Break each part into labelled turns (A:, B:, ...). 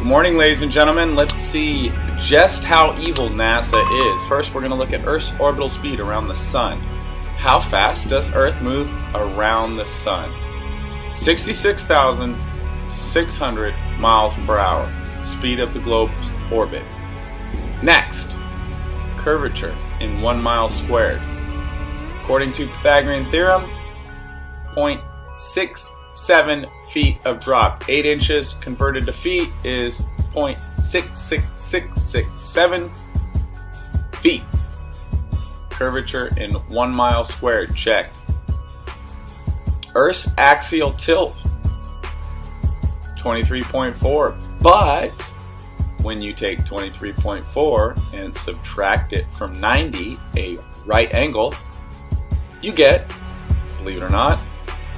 A: morning, ladies and gentlemen. Let's see just how evil NASA is. First, we're going to look at Earth's orbital speed around the Sun. How fast does Earth move around the Sun? 66,600 miles per hour, speed of the globe's orbit. Next, curvature in 1 mile squared. According to Pythagorean theorem, 0.67 feet of drop. 8 inches converted to feet is 0.66667 feet. Curvature in 1 mile squared. Check. Earth's axial tilt, 23.4. But when you take 23.4 and subtract it from 90, a right angle, you get, believe it or not,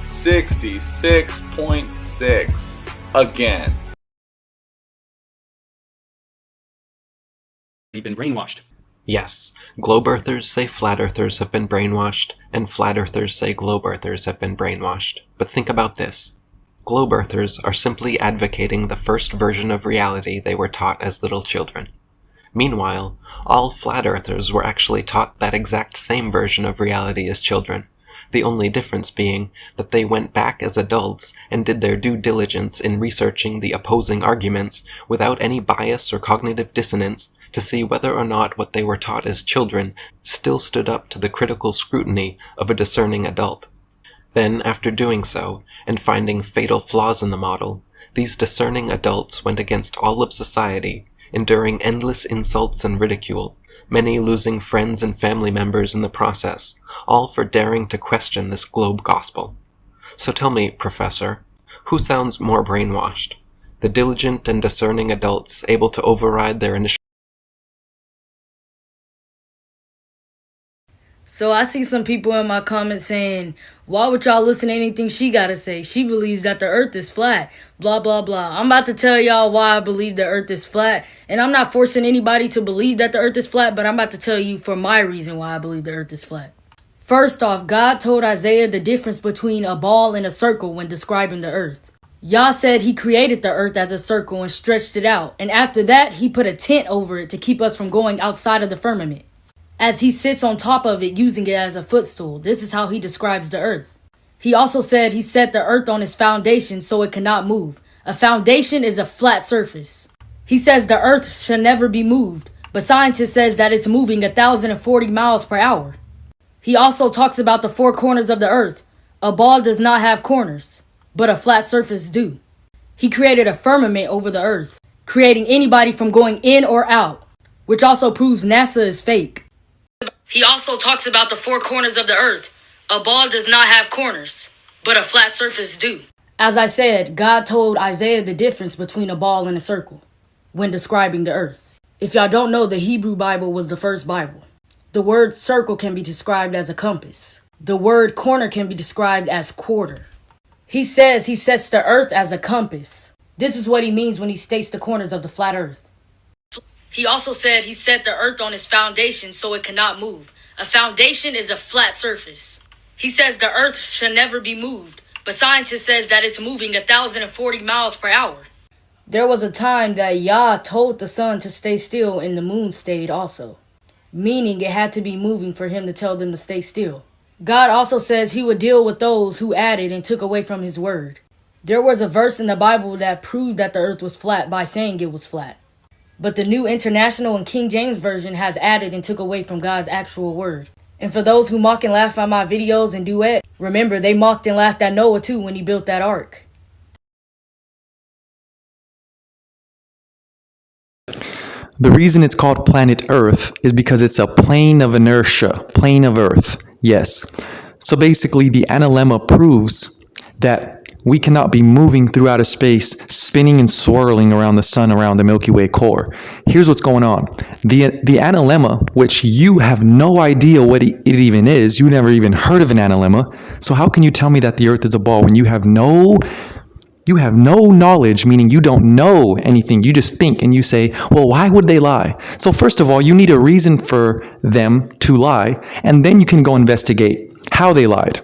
A: 66.6 again.
B: You've been brainwashed.
C: Yes, globe earthers say flat earthers have been brainwashed, and flat earthers say globe earthers have been brainwashed. But think about this. Globe earthers are simply advocating the first version of reality they were taught as little children. Meanwhile, all flat earthers were actually taught that exact same version of reality as children, the only difference being that they went back as adults and did their due diligence in researching the opposing arguments without any bias or cognitive dissonance to see whether or not what they were taught as children still stood up to the critical scrutiny of a discerning adult. Then, after doing so, and finding fatal flaws in the model, these discerning adults went against all of society, enduring endless insults and ridicule, many losing friends and family members in the process, all for daring to question this globe gospel. So tell me, Professor, who sounds more brainwashed? The diligent and discerning adults able to override their initial...
D: So I see some people in my comments saying, why would y'all listen to anything she gotta say? She believes that the earth is flat, blah, blah, blah. I'm about to tell y'all why I believe the earth is flat. And I'm not forcing anybody to believe that the earth is flat, but I'm about to tell you for my reason why I believe the earth is flat. First off, God told Isaiah the difference between a ball and a circle when describing the earth. Yah said he created the earth as a circle and stretched it out. And after that, he put a tent over it to keep us from going outside of the firmament, as he sits on top of it using it as a footstool. This is how he describes the earth. He also said he set the earth on its foundation so it cannot move. A foundation is a flat surface. He says the earth shall never be moved, but scientists says that it's moving 1,040 miles per hour. He also talks about the four corners of the earth. A ball does not have corners, but a flat surface do. He created a firmament over the earth, creating anybody from going in or out, which also proves NASA is fake. He also talks about the four corners of the earth. A ball does not have corners, but a flat surface do. As I said, God told Isaiah the difference between a ball and a circle when describing the earth. If y'all don't know, the Hebrew Bible was the first Bible. The word circle can be described as a compass. The word corner can be described as quarter. He says he sets the earth as a compass. This is what he means when he states the corners of the flat earth. He also said he set the earth on its foundation so it cannot move. A foundation is a flat surface. He says the earth shall never be moved, but scientists says that it's moving 1,040 miles per hour. There was a time that Yah told the sun to stay still and the moon stayed also, meaning it had to be moving for him to tell them to stay still. God also says he would deal with those who added and took away from his word. There was a verse in the Bible that proved that the earth was flat by saying it was flat. But the New International and King James Version has added and took away from God's actual word. And for those who mock and laugh at my videos and duet, remember they mocked and laughed at Noah too when he built that ark.
E: The reason it's called planet Earth is because it's a plane of inertia, plane of Earth, yes. So basically the analemma proves that we cannot be moving through outer space, spinning and swirling around the sun, around the Milky Way core. Here's what's going on. The analemma, which you have no idea what it even is, you never even heard of an analemma. So how can you tell me that the Earth is a ball when you have no knowledge, meaning you don't know anything. You just think and you say, well, why would they lie? So first of all, you need a reason for them to lie, and then you can go investigate how they lied.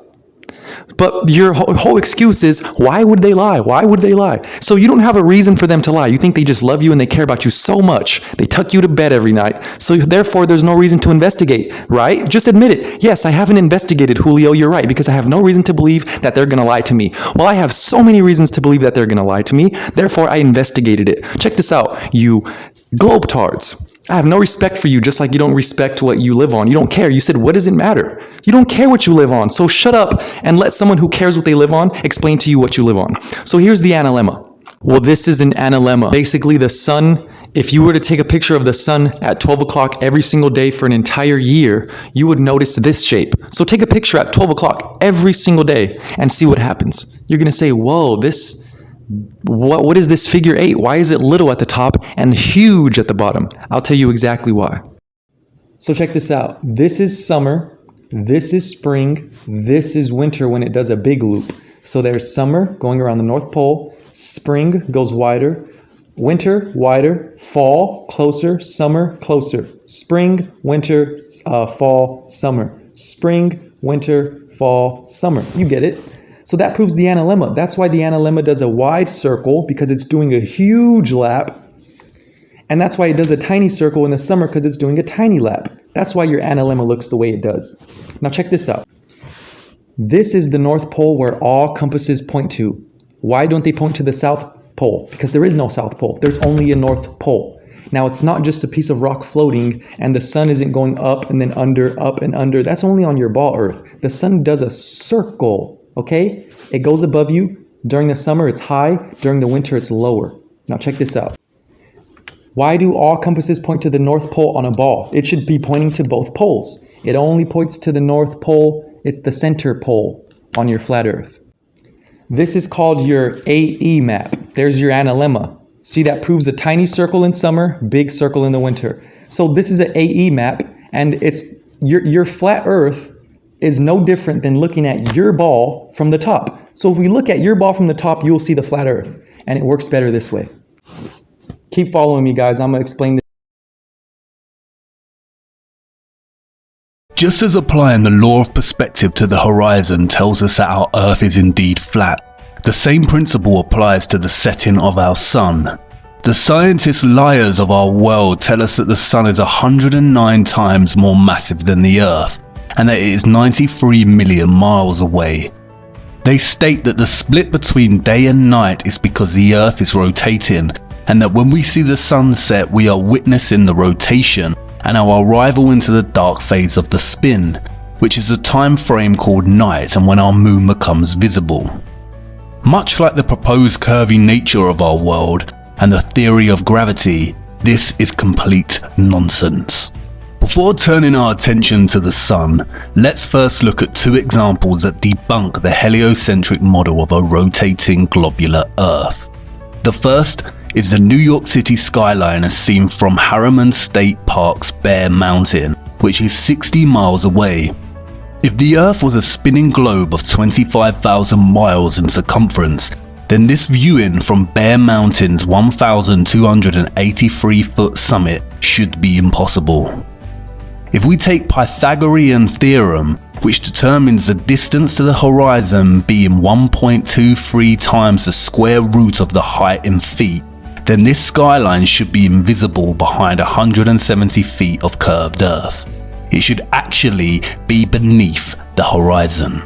E: But your whole excuse is, why would they lie? Why would they lie? So you don't have a reason for them to lie. You think they just love you and they care about you so much. They tuck you to bed every night. So therefore, there's no reason to investigate, right? Just admit it. Yes, I haven't investigated, Julio. You're right, because I have no reason to believe that they're going to lie to me. Well, I have so many reasons to believe that they're going to lie to me. Therefore, I investigated it. Check this out, you globetards. I have no respect for you, just like you don't respect what you live on. You don't care. You said, what does it matter? You don't care what you live on. So shut up and let someone who cares what they live on explain to you what you live on. So here's the analemma. Well, this is an analemma. Basically, the sun, if you were to take a picture of the sun at 12 o'clock every single day for an entire year, you would notice this shape. So take a picture at 12 o'clock every single day and see what happens. You're going to say, whoa, what is this figure 8? Why is it little at the top and huge at the bottom? I'll tell you exactly why. So check this out. This is summer. This is spring. This is winter when it does a big loop. So there's summer going around the North Pole. Spring goes wider. Winter, wider. Fall, closer. Summer, closer. Spring, winter, fall, summer. Spring, winter, fall, summer. You get it. So that proves the analemma. That's why the analemma does a wide circle, because it's doing a huge lap. And that's why it does a tiny circle in the summer, because it's doing a tiny lap. That's why your analemma looks the way it does. Now check this out. This is the North Pole where all compasses point to. Why don't they point to the South Pole? Because there is no South Pole. There's only a North Pole. Now it's not just a piece of rock floating and the sun isn't going up and then under, up and under. That's only on your ball Earth. The sun does a circle. Okay? It goes above you. During the summer, it's high. During the winter, it's lower. Now check this out. Why do all compasses point to the North Pole on a ball? It should be pointing to both poles. It only points to the North Pole. It's the center pole on your flat Earth. This is called your AE map. There's your analemma. See, that proves a tiny circle in summer, big circle in the winter. So this is an AE map, and it's your flat Earth is no different than looking at your ball from the top. So if we look at your ball from the top, you'll see the flat Earth, and it works better this way. Keep following me, guys. I'm going to explain this.
B: Just as applying the law of perspective to the horizon tells us that our Earth is indeed flat, the same principle applies to the setting of our sun. The scientist liars of our world tell us that the sun is 109 times more massive than the Earth, and that it is 93 million miles away. They state that the split between day and night is because the Earth is rotating, and that when we see the sunset we are witnessing the rotation and our arrival into the dark phase of the spin, which is a time frame called night and when our moon becomes visible. Much like the proposed curvy nature of our world and the theory of gravity, this is complete nonsense. Before turning our attention to the sun, let's first look at two examples that debunk the heliocentric model of a rotating globular Earth. The first is the New York City skyline as seen from Harriman State Park's Bear Mountain, which is 60 miles away. If the Earth was a spinning globe of 25,000 miles in circumference, then this viewing from Bear Mountain's 1,283-foot summit should be impossible. If we take Pythagorean theorem, which determines the distance to the horizon being 1.23 times the square root of the height in feet, then this skyline should be invisible behind 170 feet of curved Earth. It should actually be beneath the horizon.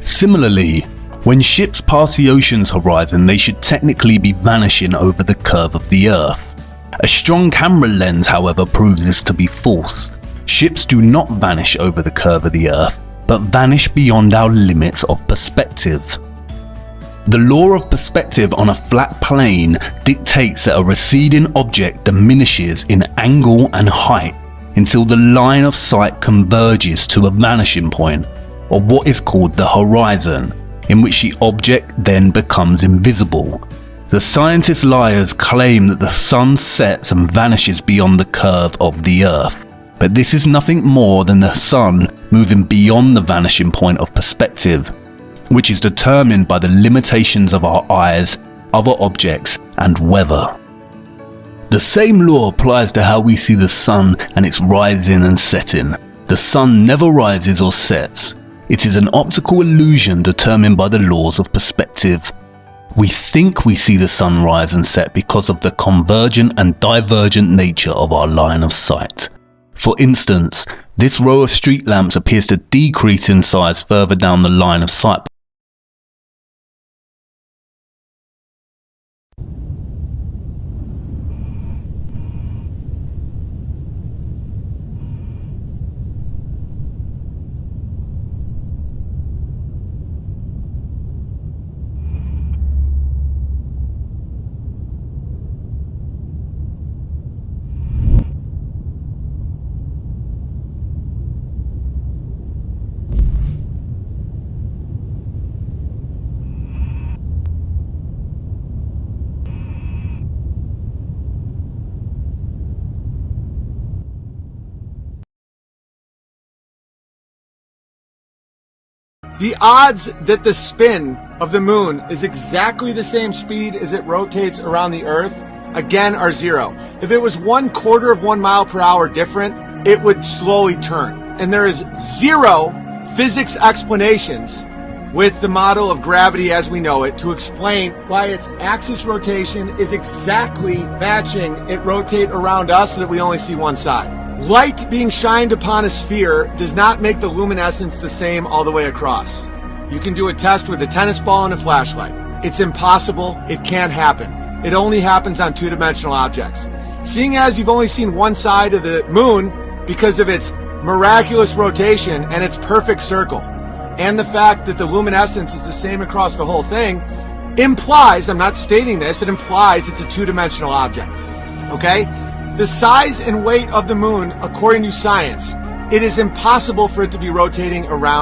B: Similarly, when ships pass the ocean's horizon, they should technically be vanishing over the curve of the Earth. A strong camera lens, however, proves this to be false. Ships do not vanish over the curve of the Earth, but vanish beyond our limits of perspective. The law of perspective on a flat plane dictates that a receding object diminishes in angle and height until the line of sight converges to a vanishing point, or what is called the horizon, in which the object then becomes invisible. The scientist liars claim that the sun sets and vanishes beyond the curve of the Earth, but this is nothing more than the sun moving beyond the vanishing point of perspective, which is determined by the limitations of our eyes, other objects, and weather. The same law applies to how we see the sun and its rising and setting. The sun never rises or sets. It is an optical illusion determined by the laws of perspective. We think we see the sun rise and set because of the convergent and divergent nature of our line of sight. For instance, this row of street lamps appears to decrease in size further down the line of sight.
F: The odds that the spin of the moon is exactly the same speed as it rotates around the Earth, again, are zero. If it was 1/4 of 1 mile per hour different, it would slowly turn. And there is zero physics explanations with the model of gravity as we know it to explain why its axis rotation is exactly matching it rotate around us so that we only see one side. Light being shined upon a sphere does not make the luminescence the same all the way across. You can do a test with a tennis ball and a flashlight. It's impossible. It can't happen. It only happens on two-dimensional objects. Seeing as you've only seen one side of the moon because of its miraculous rotation and its perfect circle, and the fact that the luminescence is the same across the whole thing, implies, I'm not stating this, it implies it's a two-dimensional object. Okay? The size and weight of the moon, according to science, it is impossible for it to be rotating around